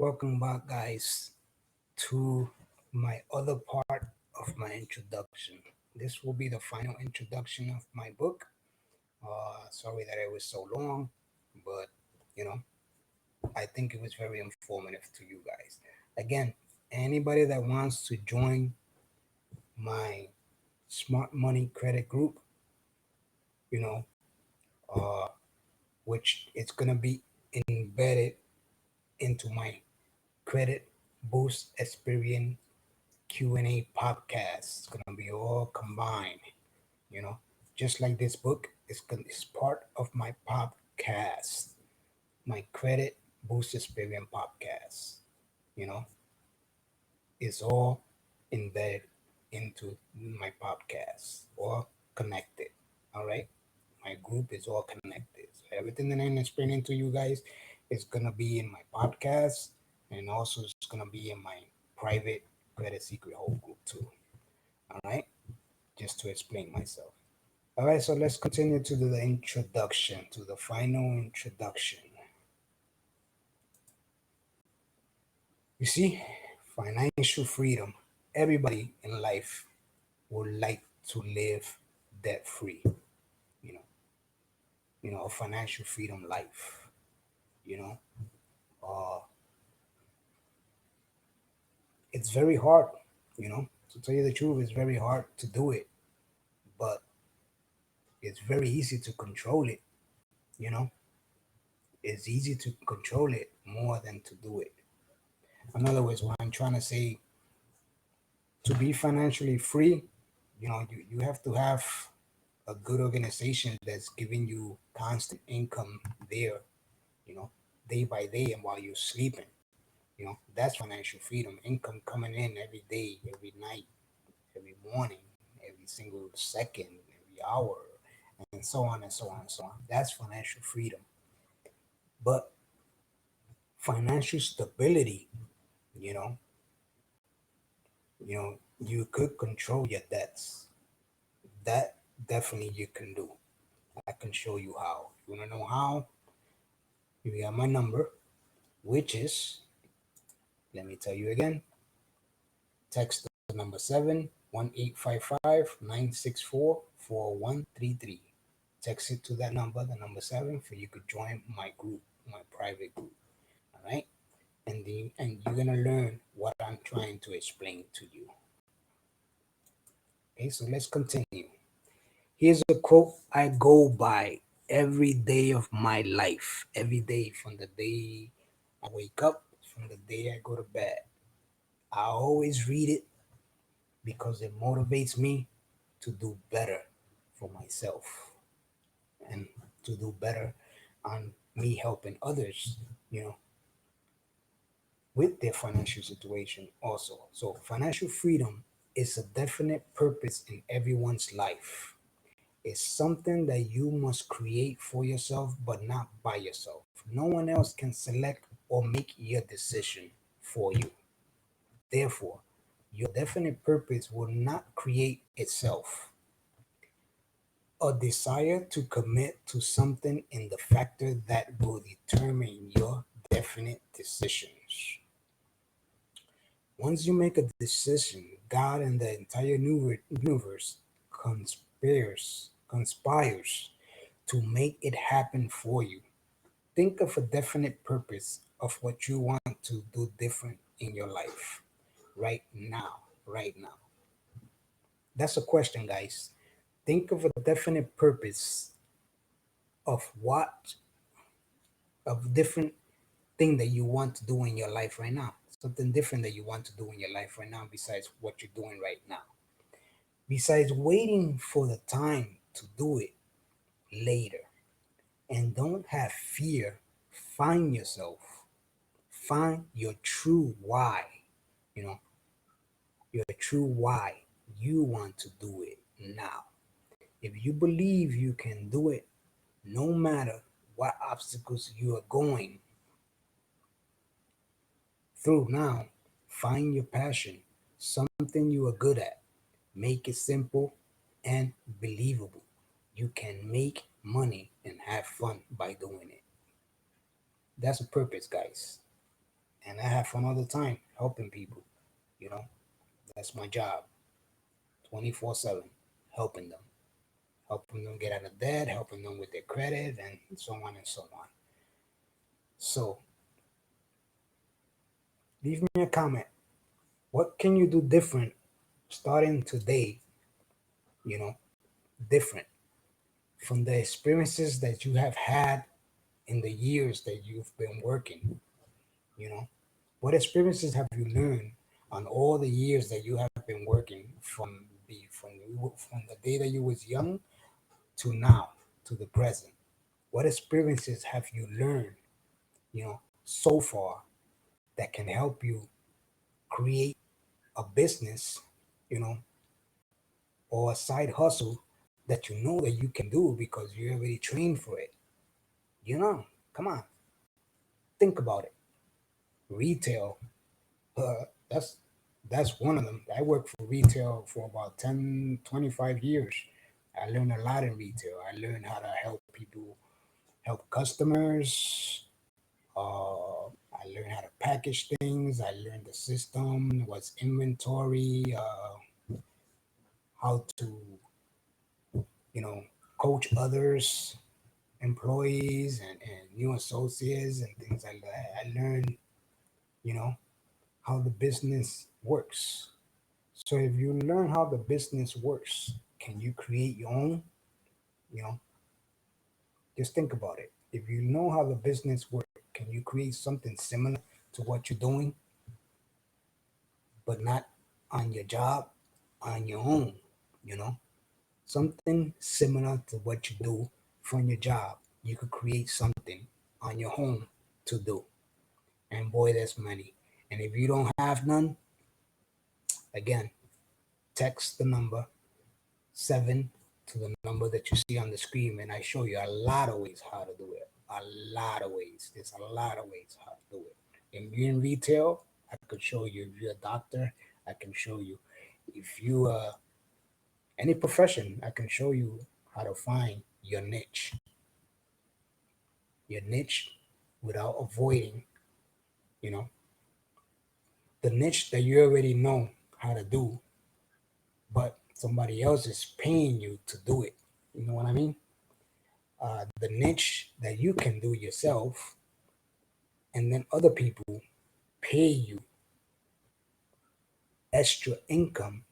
Welcome back, guys, to my other part of my introduction. This will be the final introduction of my book. Sorry that it was so long, but you know, I think it was very informative to you guys. Again, anybody that wants to join my smart money credit group, you know, uh, which it's gonna be embedded into my credit boost experience Q&A podcast. It's gonna be all combined, you know, just like this book is part of my podcast, my credit boost experience podcast. You know, it's all embedded into my podcast, all connected. All right, my group is all connected. So everything that I'm explaining to you guys is gonna be in my podcast, and also it's gonna be in my private credit secret hole group too. All right, just to explain myself. All right, so let's continue to the introduction, to the final introduction. You see, financial freedom. Everybody in life would like to live debt free. You know, a financial freedom life. You know, uh, it's very hard. To tell you the truth, it's very hard to do it, but it's very easy to control it. You know, it's easy to control it more than to do it. In other words, what I'm trying to say, to be financially free, you have to have a good organization that's giving you constant income there, you know, day by day and while you're sleeping. That's financial freedom. Income coming in every day, every night, every morning, every single second, every hour, and so on and so on and so on. That's financial freedom. But financial stability, you know, you could control your debts. That definitely you can do. I can show you how. You want to know how? You got my number, which is, let me tell you again, text the number 71855 964 4133. Text it to that number, the number 7, for you could join my group, my private group. All right? And you're gonna learn what I'm trying to explain to you. Okay, so let's continue. Here's a quote I go by every day of my life. Every day, from the day I wake up, from the day I go to bed. I always read it because it motivates me to do better for myself and to do better on me helping others, you know, with their financial situation also. So, financial freedom is a definite purpose in everyone's life. It's something that you must create for yourself, but not by yourself. No one else can select or make your decision for you. Therefore, your definite purpose will not create itself. A desire to commit to something in the factor that will determine your definite decisions. Once you make a decision, God and the entire universe conspires to make it happen for you. Think of a definite purpose of what you want to do different in your life right now. Right now. That's a question, guys. Think of a definite purpose of what, of different thing that you want to do in your life right now. Something different that you want to do in your life right now besides what you're doing right now. Besides waiting for the time to do it later. And don't have fear. Find yourself. Find your true why. You know, your true why you want to do it now. If you believe you can do it, no matter what obstacles you are going through now, find your passion, something you are good at. Make it simple and believable. You can make money and have fun by doing it. That's a purpose, guys. and I have fun all the time helping people. You know, that's my job, 24/7, helping them, helping them get out of debt, helping them with their credit, and so on and so on. So leave me a comment. What can you do different starting today? You know, different from the experiences that you have had in the years that you've been working. You know, what experiences have you learned on all the years that you have been working from the day that you was young to now to the present? What experiences have you learned, so far that can help you create a business, you know, or a side hustle that you know that you can do because you already trained for it? Come on, think about it. Retail, that's one of them. I worked for retail for about 10, 25 years. I learned a lot in retail. I learned how to help people, help customers. I learned how to package things. I learned the system, what's inventory, how to, you know, coach others, employees and new associates and things like that. I learned, you know, how the business works. So if you learn how the business works, can you create your own? You know, just think about it. If you know how the business works, can you create something similar to what you're doing, but not on your job, on your own? You know, something similar to what you do from your job. You could create something on your home to do. And boy, there's money. And if you don't have none, again, text the number 7 to the number that you see on the screen, and I show you a lot of ways how to do it. A lot of ways. There's a lot of ways how to do it. If you're in retail, I could show you. If you're a doctor, I can show you. If you any profession, I can show you how to find your niche, without avoiding, you know, the niche that you already know how to do, but somebody else is paying you to do it. You know what I mean? The niche that you can do yourself, and then other people pay you extra income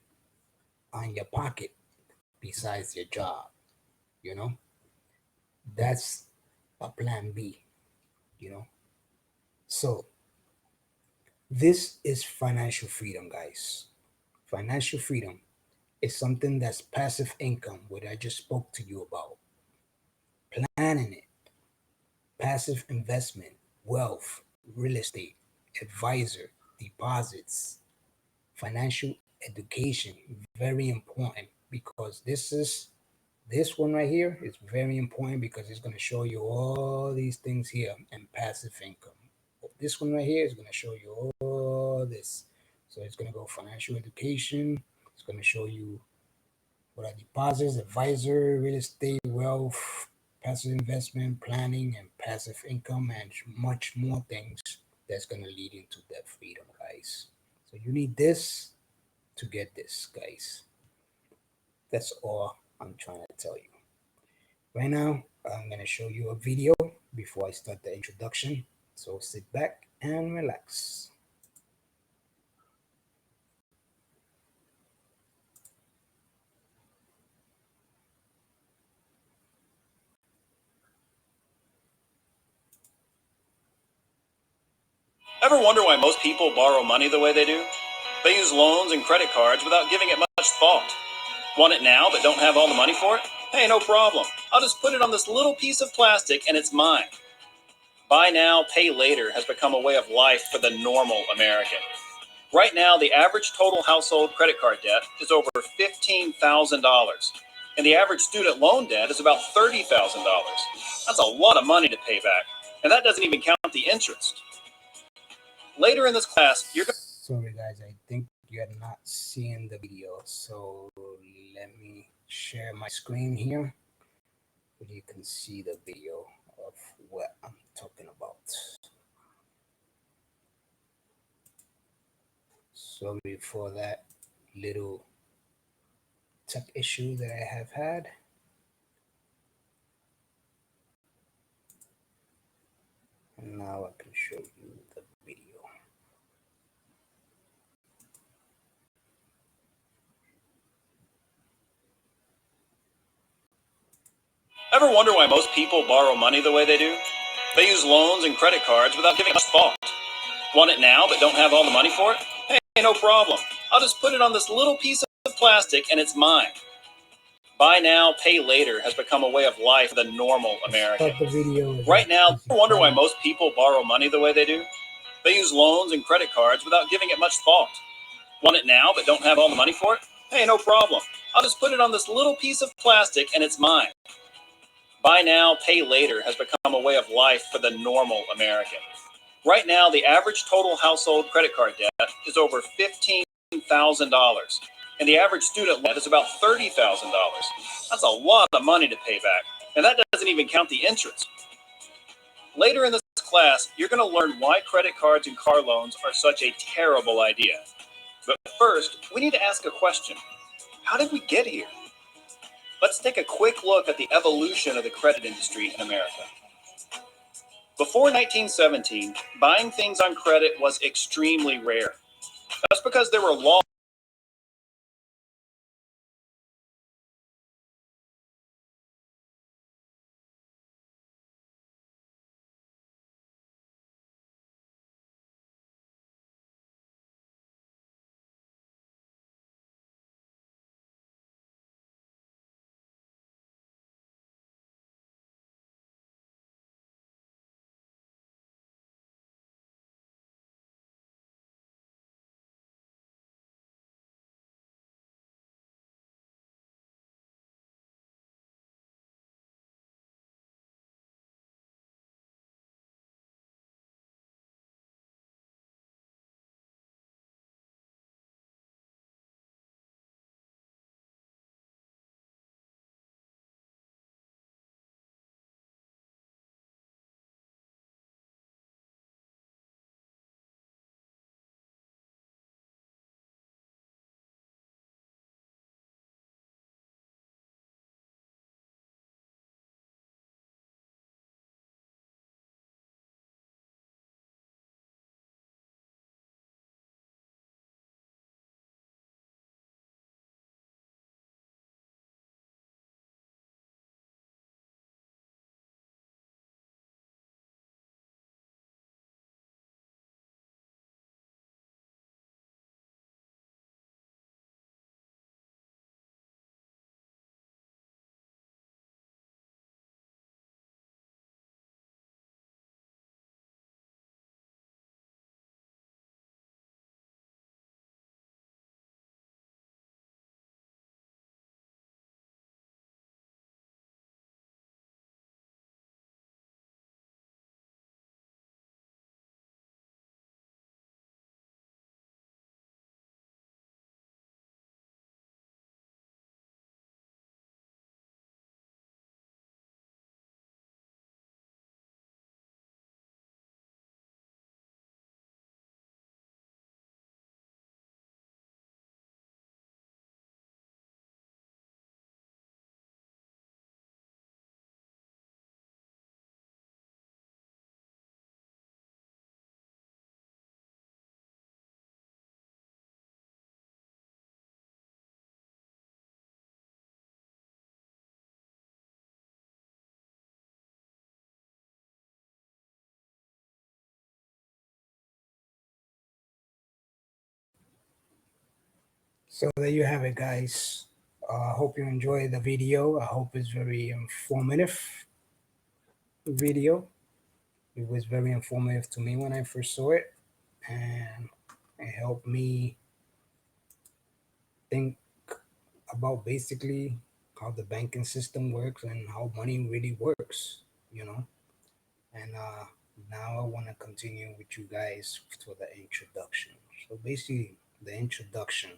on your pocket besides your job. You know, that's a plan B. You know, so this is financial freedom, guys. Financial freedom is something that's passive income, what I just spoke to you about. Planning it, passive investment, wealth, real estate, advisor, deposits, financial education, very important, because this one right here is very important because it's going to show you all these things here and passive income. This one right here is going to show you all this. So it's going to go financial education. It's going to show you what are deposits, advisor, real estate, wealth, passive investment, planning, and passive income, and much more things that's going to lead into debt freedom, guys. So you need this to get this, guys. That's all I'm trying to tell you. Right now, I'm going to show you a video before I start the introduction. So sit back and relax. Ever wonder why most people borrow money the way they do? They use loans and credit cards without giving it much thought. Want it now but don't have all the money for it? Hey, no problem. I'll just put it on this little piece of plastic and it's mine. Buy now, pay later has become a way of life for the normal American. Right now, the average total household credit card debt is over $15,000, and the average student loan debt is about $30,000. That's a lot of money to pay back, and that doesn't even count the interest. Later in this class, you're going Sorry, guys, I think you're not seeing the video. So let me share my screen here so you can see the video of what I'm talking about. Sorry for that little tech issue that I have had. And now I can show you the video. Ever wonder why most people borrow money the way they do? They use loans and credit cards without giving much thought. Want it now but don't have all the money for it? Hey, no problem. I'll just put it on this little piece of plastic and it's mine. Buy now, pay later has become a way of life for the normal American. Start the video Right now, as I wonder why most people borrow money the way they do? They use loans and credit cards without giving it much thought. Want it now but don't have all the money for it? Hey, no problem. I'll just put it on this little piece of plastic and it's mine. Buy now, pay later has become a way of life for the normal American. Right now, the average total household credit card debt is over $15,000, and the average student debt is about $30,000. That's a lot of money to pay back, and that doesn't even count the interest. Later in this class, you're going to learn why credit cards and car loans are such a terrible idea. But first, we need to ask a question. How did we get here? Let's take a quick look at the evolution of the credit industry in America. Before 1917, buying things on credit was extremely rare. That's because there were laws So there you have it, guys. I hope you enjoyed the video. I hope it's very informative video. It was very informative to me when I first saw it, and it helped me think about basically how the banking system works and how money really works, you know. And now I want to continue with you guys for the introduction. So basically, the introduction,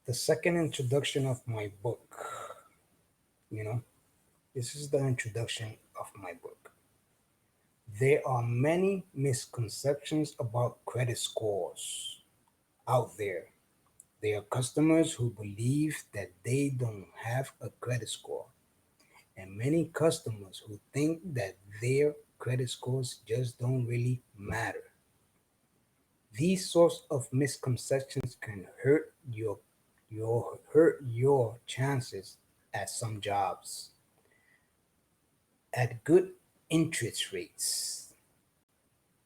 the second introduction of my book, you know, this is the introduction of my book. There are many misconceptions about credit scores. out there. There are customers who believe that they don't have a credit score, and many customers who think that their credit scores just don't really matter. These sorts of misconceptions can hurt your chances at some jobs, at good interest rates,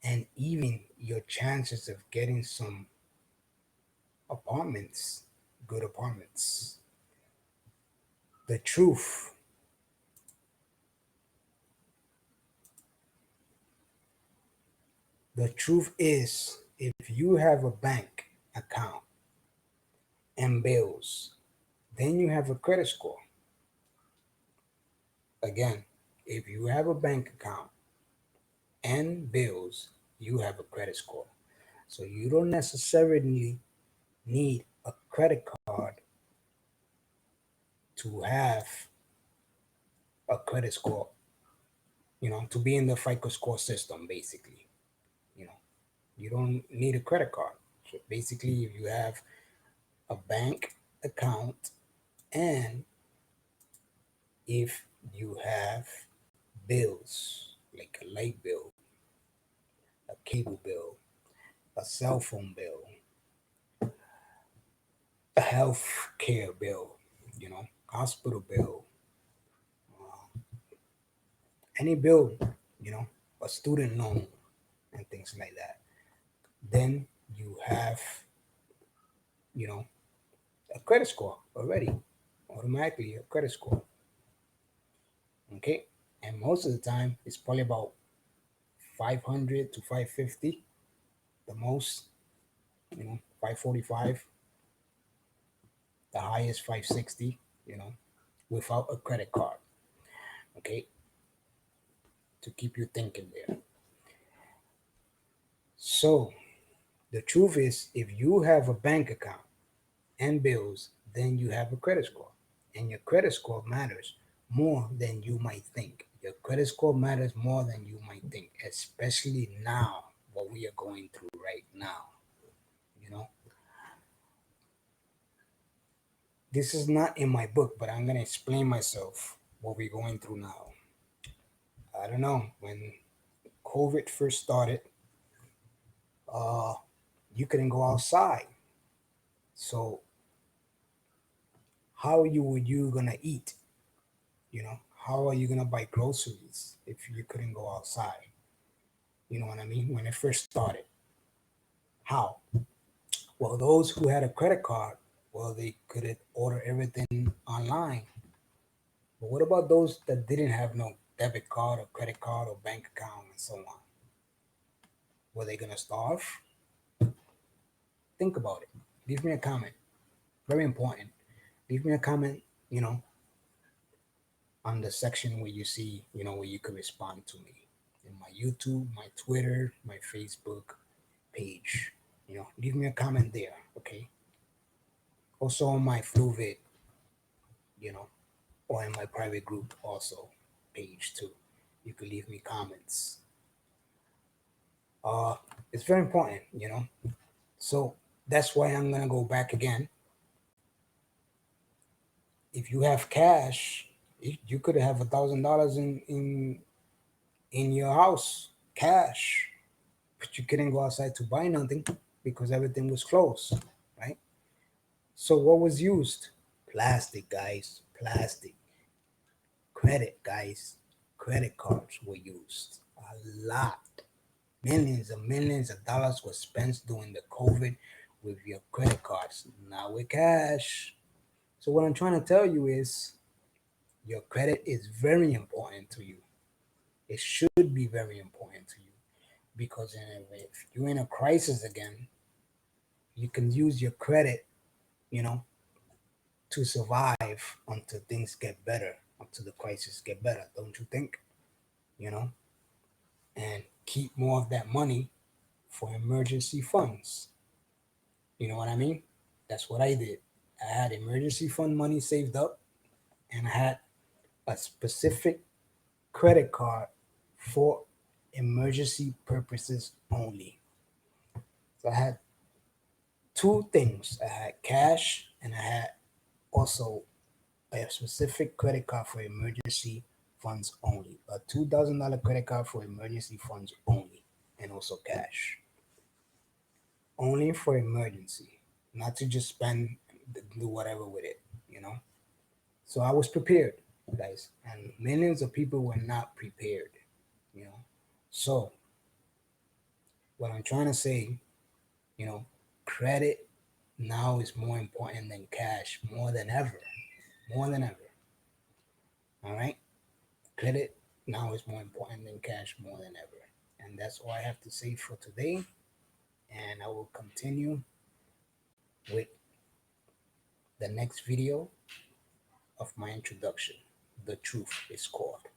and even your chances of getting some apartments, good apartments. The truth, the truth is, if you have a bank account and bills, then you have a credit score. Again, if you have a bank account and bills, you have a credit score. So you don't necessarily need a credit card to have a credit score, to be in the FICO score system, basically. You know, you don't need a credit card. So basically, if you have a bank account and if you have bills like a light bill, a cable bill, a cell phone bill, a health care bill, hospital bill, any bill, you know, a student loan and things like that, then you have, you know, a credit score already, automatically a credit score. Okay. And most of the time, it's probably about 500 to 550, the most, 545, the highest 560, without a credit card. Okay. To keep you thinking there. So the truth is, if you have a bank account and bills, then you have a credit score. And your credit score matters more than you might think. Your credit score matters more than you might think, especially now, what we are going through right now. You know, this is not in my book, but I'm going to explain myself what we're going through now. I don't know. When COVID first started, uh, you couldn't go outside. So how you gonna eat? How are you gonna buy groceries if you couldn't go outside? You know what I mean? When it first started, how? Well, those who had a credit card, well, they could order everything online. But what about those that didn't have no debit card or credit card or bank account and so on? Were they gonna starve? Think about it. Leave me a comment. Very important. Leave me a comment. You know, on the section where you see, where you can respond to me in my YouTube, my Twitter, my Facebook page. Leave me a comment there, okay? Also on my FluVid, you know, or in my private group also page too. You could leave me comments. Uh, it's very important. So that's why I'm gonna go back again. If you have cash, you could have $1,000 in your house, cash, but you couldn't go outside to buy nothing because everything was closed, right? So what was used? Plastic, guys, plastic. Credit, guys, credit cards were used a lot. Millions of dollars were spent during the COVID with your credit cards, not with cash. So what I'm trying to tell you is your credit is very important to you. It should be very important to you because if you're in a crisis again, you can use your credit, you know, to survive until things get better, until the crisis get better, don't you think? You know, and keep more of that money for emergency funds. You know what I mean? That's what I did. I had emergency fund money saved up, and I had a specific credit card for emergency purposes only. So I had two things. I had cash and I had also a specific credit card for emergency funds only. A $2,000 credit card for emergency funds only, and also cash. Only for emergency, not to just spend, do whatever with it, you know? So I was prepared, guys, and millions of people were not prepared, you know? So what I'm trying to say, you know, credit now is more important than cash, more than ever, more than ever. All right? Credit now is more important than cash, more than ever. And that's all I have to say for today. And I will continue with the next video of my introduction. The truth is called.